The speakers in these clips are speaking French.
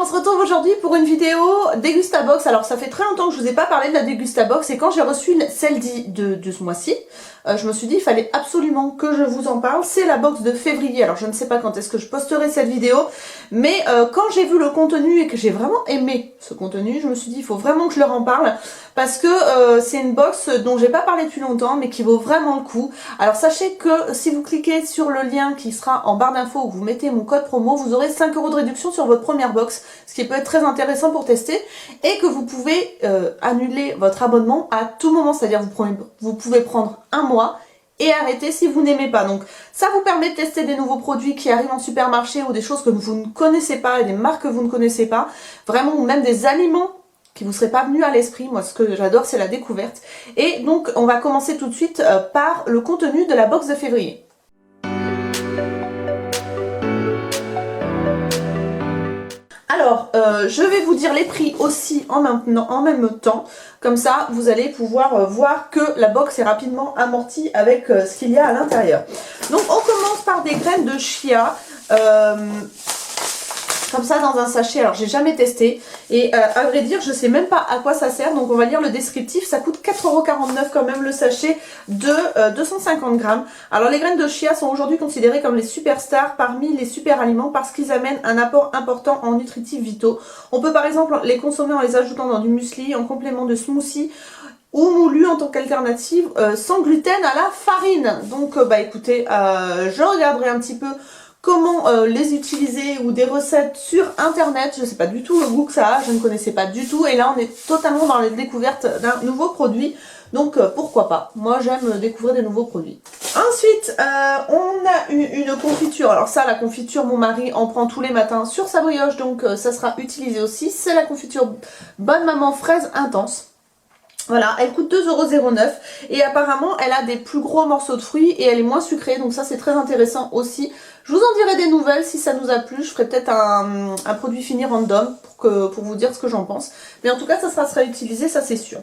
on se retrouve aujourd'hui pour une vidéo Dégustabox. Alors ça fait très longtemps que je vous ai pas parlé de la Dégustabox et quand j'ai reçu celle de ce mois-ci, je me suis dit il fallait absolument que je vous en parle. C'est la box de février. Alors je ne sais pas quand est-ce que je posterai cette vidéo, mais quand j'ai vu le contenu et que j'ai vraiment aimé ce contenu, je me suis dit il faut vraiment que je leur en parle parce que c'est une box dont j'ai pas parlé depuis longtemps mais qui vaut vraiment le coup. Alors sachez que si vous cliquez sur le lien qui sera en barre d'infos où vous mettez mon code promo, vous aurez 5 € de réduction sur votre première box, ce qui peut être très intéressant pour tester, et que vous pouvez annuler votre abonnement à tout moment, c'est-à-dire vous pouvez prendre un mois et arrêter si vous n'aimez pas. Donc ça vous permet de tester des nouveaux produits qui arrivent en supermarché ou des choses que vous ne connaissez pas et des marques que vous ne connaissez pas, vraiment, ou même des aliments qui vous seraient pas venus à l'esprit. Moi ce que j'adore c'est la découverte. Et donc on va commencer tout de suite par le contenu de la box de février. Alors, je vais vous dire les prix aussi en même temps, comme ça vous allez pouvoir voir que la box est rapidement amortie avec ce qu'il y a à l'intérieur. Donc on commence par des graines de chia, comme ça dans un sachet. Alors j'ai jamais testé et à vrai dire je sais même pas à quoi ça sert, donc on va lire le descriptif. Ça coûte 4,49 € quand même le sachet de 250 grammes. Alors les graines de chia sont aujourd'hui considérées comme les superstars parmi les super aliments parce qu'ils amènent un apport important en nutritifs vitaux. On peut par exemple les consommer en les ajoutant dans du muesli, en complément de smoothie ou moulu en tant qu'alternative sans gluten à la farine. Donc bah écoutez, je regarderai un petit peu comment les utiliser ou des recettes sur internet. Je sais pas du tout le goût que ça a, je ne connaissais pas du tout et là on est totalement dans la découverte d'un nouveau produit, donc pourquoi pas. Moi j'aime découvrir des nouveaux produits. Ensuite on a une confiture. Alors ça, la confiture, mon mari en prend tous les matins sur sa brioche, donc ça sera utilisé aussi. C'est la confiture Bonne Maman fraise intense. Voilà, elle coûte 2,09 € et apparemment elle a des plus gros morceaux de fruits et elle est moins sucrée, donc ça c'est très intéressant aussi. Je vous en dirai des nouvelles si ça nous a plu. Je ferai peut-être un produit fini random pour vous dire ce que j'en pense, mais en tout cas ça sera utilisé, ça c'est sûr.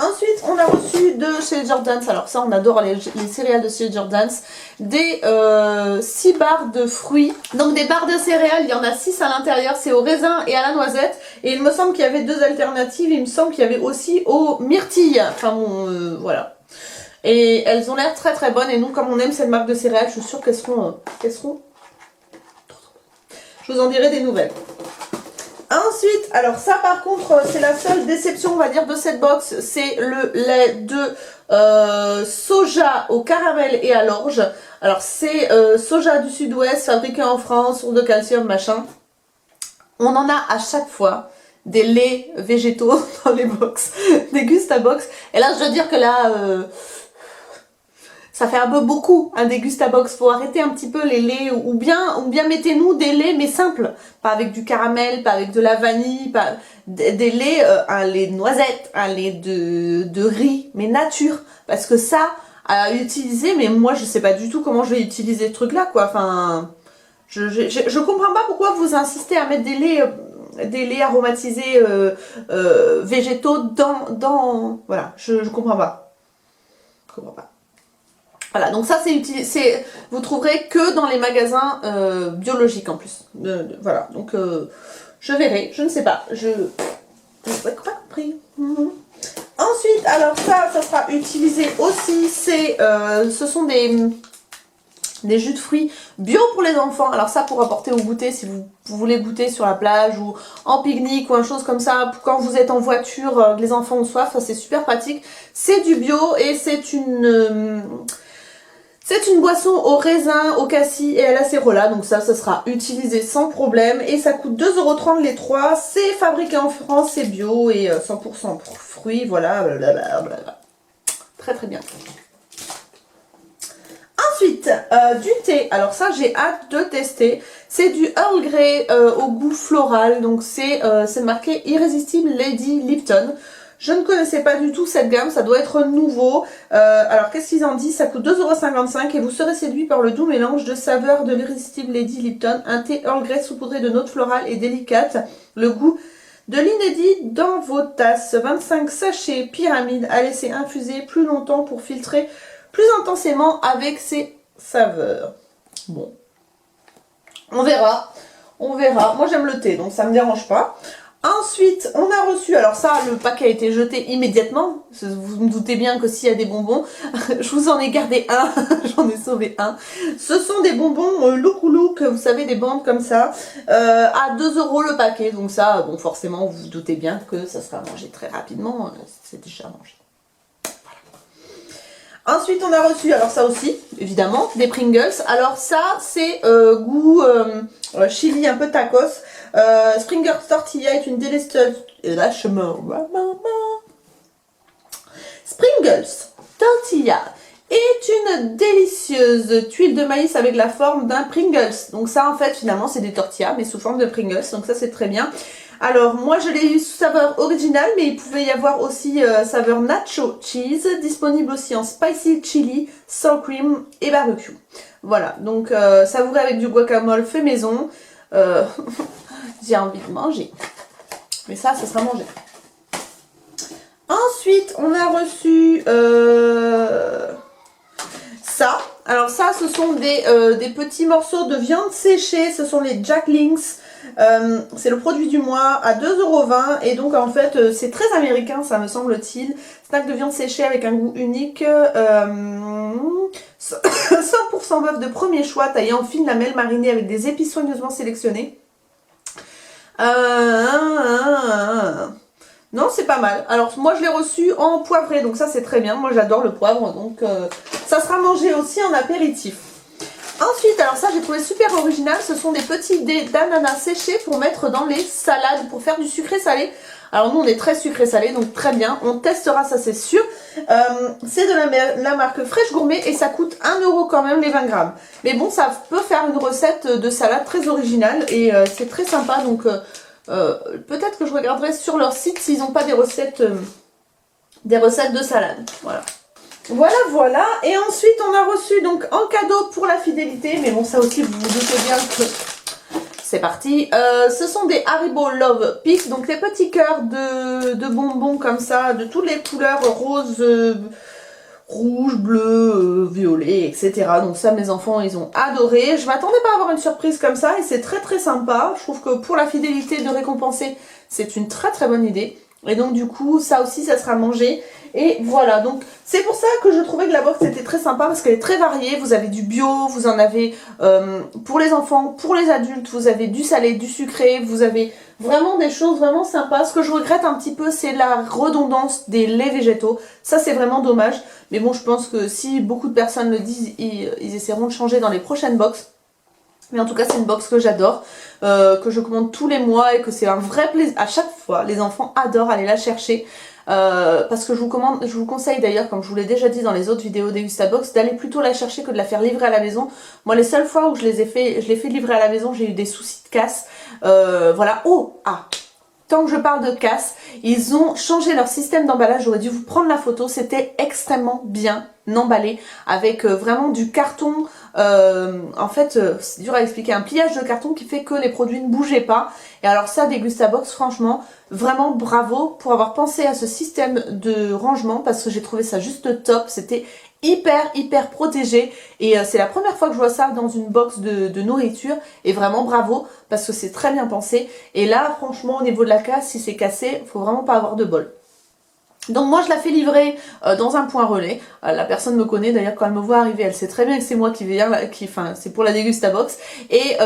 Ensuite, on a reçu de chez Jordan's, alors ça on adore les céréales de chez Jordan's, des 6 barres de fruits. Donc des barres de céréales, il y en a 6 à l'intérieur, c'est au raisin et à la noisette. Et il me semble qu'il y avait 2 alternatives, il me semble qu'il y avait aussi au myrtille. Enfin bon, voilà. Et elles ont l'air très très bonnes et nous comme on aime cette marque de céréales, je suis sûre qu'elles seront... Je vous en dirai des nouvelles. Ensuite, alors ça par contre c'est la seule déception on va dire de cette box, c'est le lait de soja au caramel et à l'orge. Alors c'est soja du sud-ouest fabriqué en France, source de calcium machin. On en a à chaque fois des laits végétaux dans les box, des Gustabox. Et là je dois dire que là... ça fait un peu beaucoup un Dégustabox, faut arrêter un petit peu les laits, ou bien mettez-nous des laits mais simples, pas avec du caramel, pas avec de la vanille, pas des laits, un lait de noisette, un lait de riz, mais nature, parce que ça à utiliser, mais moi je sais pas du tout comment je vais utiliser ce truc là quoi, enfin je comprends pas pourquoi vous insistez à mettre des laits aromatisés végétaux dans voilà, je comprends pas. Je comprends pas. Voilà, donc ça c'est utilisé, vous trouverez que dans les magasins biologiques en plus. Voilà, donc je verrai, je ne sais pas, je n'ai pas compris. Ensuite, alors ça sera utilisé aussi, ce sont des jus de fruits bio pour les enfants. Alors ça pour apporter au goûter si vous voulez goûter sur la plage ou en pique-nique ou un chose comme ça, quand vous êtes en voiture, les enfants ont soif, ça c'est super pratique. C'est du bio et c'est une boisson au raisin, au cassis et à l'acérola, donc ça sera utilisé sans problème et ça coûte 2,30 € les 3. C'est fabriqué en France, c'est bio et 100% fruits, voilà, blablabla. Très très bien. Ensuite, du thé, alors ça j'ai hâte de tester, c'est du Earl Grey au goût floral, donc c'est marqué Irrésistible Lady Lipton. Je ne connaissais pas du tout cette gamme, ça doit être nouveau. Alors qu'est-ce qu'ils en disent? Ça coûte 2,55 € et vous serez séduit par le doux mélange de saveurs de l'Irrésistible Lady Lipton. Un thé Earl Grey saupoudré de notes florales et délicates. Le goût de l'inédit dans vos tasses. 25 sachets pyramide à laisser infuser plus longtemps pour filtrer plus intensément avec ses saveurs. Bon, on verra. On verra. Moi j'aime le thé, donc ça me dérange pas. Ensuite, on a reçu, alors ça, le paquet a été jeté immédiatement. Vous me doutez bien que s'il y a des bonbons, je vous en ai gardé un, j'en ai sauvé un. Ce sont des bonbons Look Look, vous savez, des bandes comme ça, à 2 € le paquet. Donc ça, bon, forcément, vous vous doutez bien que ça sera mangé très rapidement. C'est déjà mangé. Ensuite, on a reçu, alors ça aussi, évidemment, des Pringles. Alors ça, c'est goût chili, un peu tacos. Pringles Tortilla est une délicieuse... Pringles Tortilla est une délicieuse tuile de maïs avec la forme d'un Pringles. Donc ça, en fait, finalement, c'est des tortillas, mais sous forme de Pringles. Donc ça, c'est très bien. Alors, moi, je l'ai eu sous saveur originale, mais il pouvait y avoir aussi saveur nacho cheese, disponible aussi en spicy chili, sour cream et barbecue. Voilà, donc savouré avec du guacamole fait maison. J'ai envie de manger. Mais ça sera mangé. Ensuite, on a reçu ça. Alors ça, ce sont des petits morceaux de viande séchée. Ce sont les Jacklings. C'est le produit du mois à 2,20 € et donc en fait c'est très américain, ça me semble-t-il. Snack de viande séchée avec un goût unique, 100% bœuf de premier choix taillé en fines lamelles marinées avec des épices soigneusement sélectionnées. Non, c'est pas mal. Alors moi je l'ai reçu en poivré, donc ça c'est très bien. Moi j'adore le poivre, donc ça sera mangé aussi en apéritif. Ensuite, alors ça j'ai trouvé super original, ce sont des petits dés d'ananas séchés pour mettre dans les salades, pour faire du sucré salé. Alors nous on est très sucré salé, donc très bien, on testera ça c'est sûr. C'est de la marque Fresh Gourmet et ça coûte 1 € quand même les 20 grammes. Mais bon, ça peut faire une recette de salade très originale et c'est très sympa, donc peut-être que je regarderai sur leur site s'ils n'ont pas des recettes de salade, voilà. Voilà, et ensuite on a reçu donc en cadeau pour la fidélité, mais bon ça aussi vous vous doutez bien que c'est parti. Ce sont des Haribo Love Pix, donc des petits cœurs de bonbons comme ça, de toutes les couleurs rose, rouge, bleu, violet, etc. Donc ça mes enfants ils ont adoré. Je m'attendais pas à avoir une surprise comme ça et c'est très très sympa. Je trouve que pour la fidélité de récompenser, c'est une très très bonne idée. Et donc du coup ça aussi ça sera mangé. Et voilà, donc c'est pour ça que je trouvais que la box était très sympa parce qu'elle est très variée. Vous avez du bio, vous en avez pour les enfants, pour les adultes, vous avez du salé, du sucré, vous avez vraiment des choses vraiment sympas. Ce que je regrette un petit peu, c'est la redondance des laits végétaux. Ça, c'est vraiment dommage. Mais bon, je pense que si beaucoup de personnes le disent, ils essaieront de changer dans les prochaines box. Mais en tout cas, c'est une box que j'adore, que je commande tous les mois et que c'est un vrai plaisir. À chaque fois, les enfants adorent aller la chercher. Parce que je vous conseille d'ailleurs, comme je vous l'ai déjà dit dans les autres vidéos Degustabox, d'aller plutôt la chercher que de la faire livrer à la maison. Moi, les seules fois où je l'ai fait livrer à la maison, j'ai eu des soucis de casse. Voilà. Tant que je parle de casse, ils ont changé leur système d'emballage. J'aurais dû vous prendre la photo. C'était extrêmement bien emballé avec vraiment du carton. En fait, c'est dur à expliquer. Un pliage de carton qui fait que les produits ne bougeaient pas. Et alors ça, Degustabox, franchement, vraiment bravo pour avoir pensé à ce système de rangement parce que j'ai trouvé ça juste top. C'était hyper protégé et c'est la première fois que je vois ça dans une box de nourriture et vraiment bravo parce que c'est très bien pensé. Et là franchement au niveau de la casse, si c'est cassé, faut vraiment pas avoir de bol. Donc moi je la fais livrer dans un point relais. La personne me connaît d'ailleurs, quand elle me voit arriver, elle sait très bien que c'est moi qui viens, c'est pour la Degustabox. Et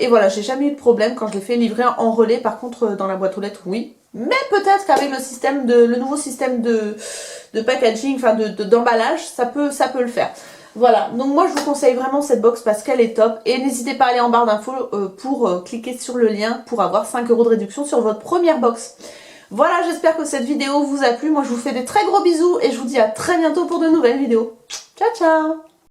voilà, j'ai jamais eu de problème quand je l'ai fait livrer en relais. Par contre dans la boîte aux lettres oui. Mais peut-être qu'avec le nouveau système de packaging, enfin d'emballage, ça peut le faire. Voilà, donc moi je vous conseille vraiment cette box parce qu'elle est top. Et n'hésitez pas à aller en barre d'infos pour cliquer sur le lien pour avoir 5 € de réduction sur votre première box. Voilà, j'espère que cette vidéo vous a plu. Moi je vous fais des très gros bisous et je vous dis à très bientôt pour de nouvelles vidéos. Ciao ciao!